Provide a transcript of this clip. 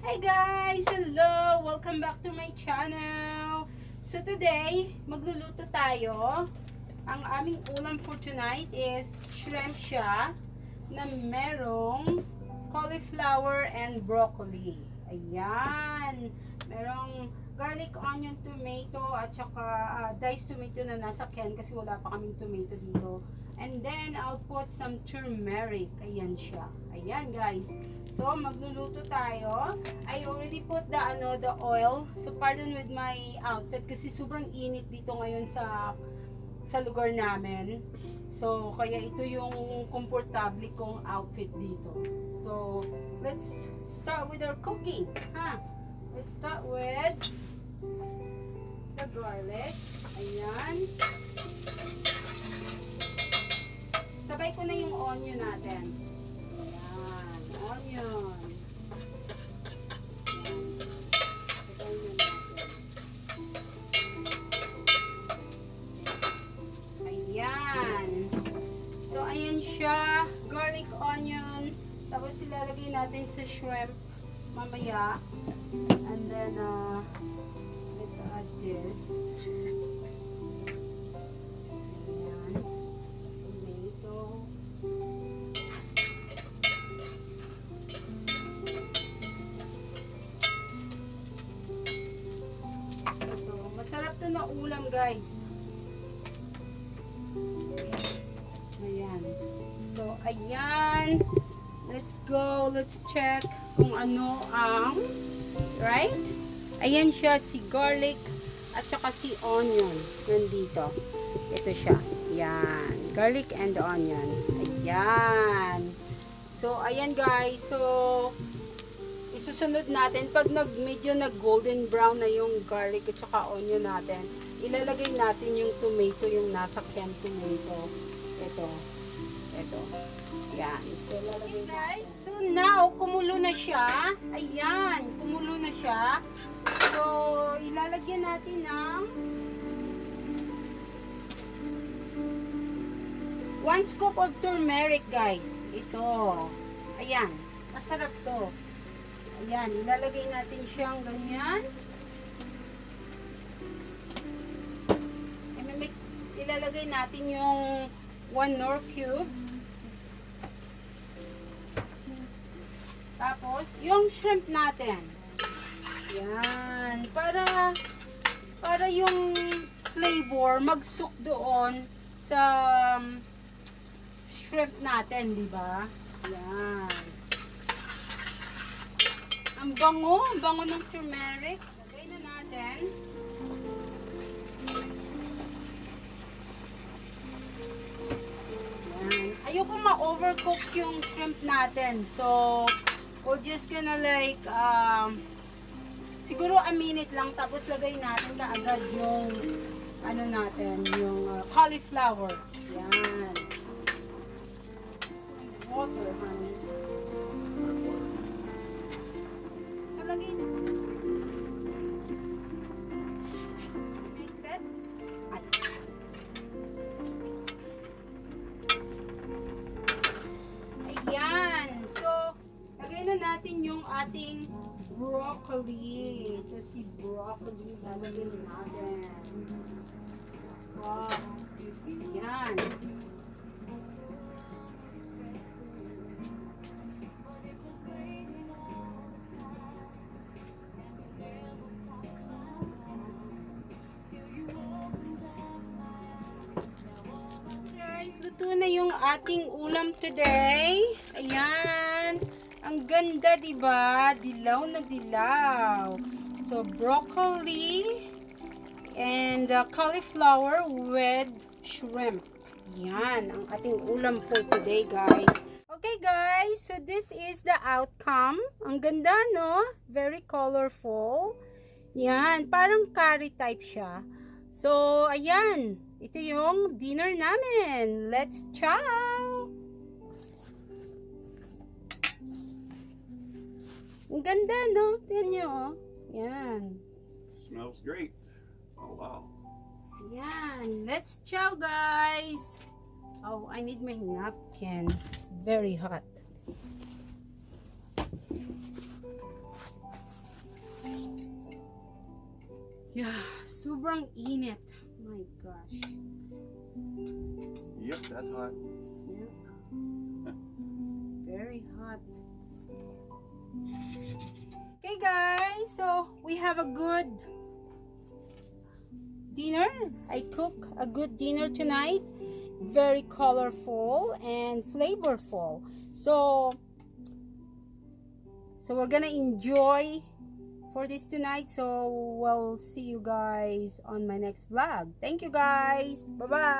Hey guys! Hello! Welcome back to my channel! So today, magluluto tayo. Ang aming ulam for tonight is shrimp siya na merong cauliflower and broccoli. Ayan! Merong garlic, onion, tomato at saka diced tomato na nasa can kasi wala pa kaming tomato dito. And then, I'll put some turmeric. Ayan siya. Ayan, guys. So, magluluto tayo. I already put the oil. So, pardon with my outfit kasi sobrang init dito ngayon sa lugar namin. So, kaya ito yung komportable kong outfit dito. So, let's start with our cooking. Let's start with the garlic. Ayan. Sabay ko na yung onion natin. Ayan, onion. Ayan. Sabay na natin. Ayan. So, ayan siya. Garlic, onion. Tapos ilalagay natin sa shrimp mamaya. And then, let's add this. Masarap to na ulam, guys. Ayan. So, ayan. Let's go. Let's check kung ano ang right? Ayan siya, si garlic at saka si onion. Nandito. Ito siya. Ayan. Garlic and onion. Ayan. So, ayan, guys. So, isusunod natin pag medyo golden brown na yung garlic at saka onion natin, ilalagay natin yung tomato, yung nasa can tomato. Ito. Yan. So, ilalagay natin. So, now, kumulo na siya. Ayan. Kumulo na siya. So, ilalagyan natin ng 1 scoop of turmeric, guys. Ito. Ayan. Masarap to. Ayan, ilalagay natin siyang ganyan. I-mix, ilalagay natin yung 1 nor cubes. Tapos, yung shrimp natin. Ayan, para yung flavor magsuk doon sa shrimp natin, di ba? Ayan. Ang bango ng turmeric. Lagay na natin. Ayan. Ayoko ma-overcook yung shrimp natin. So, we're just gonna like, siguro a minute lang. Tapos lagay natin kaagad yung, ano natin, yung cauliflower. Ayan. Water, honey. Lagay na. Mix it. Ayan. So, lagay na natin yung ating broccoli. Ito si broccoli. Lalagay natin. Wow. Ayan. Luto na yung ating ulam today. Ayan. Ang ganda, diba? Dilaw na dilaw. So, broccoli and cauliflower with shrimp. Yan ang ating ulam for today, guys. Okay, guys. So, this is the outcome. Ang ganda, no? Very colorful. Yan. Parang curry type siya. So, ayan. Ito yung dinner namin. Let's chow! Ang ganda, no? Tignan nyo, oh. Yan. Smells great. Oh, wow. Yan. Let's chow, guys. Oh, I need my napkin. It's very hot. Yeah, sobrang init. My gosh. Yep, that's hot. Yeah. Very hot. Okay guys, so we have a good dinner. I cook a good dinner tonight. Very colorful and flavorful. So we're gonna enjoy for this tonight. So we'll see you guys on my next vlog. Thank you guys. Bye bye.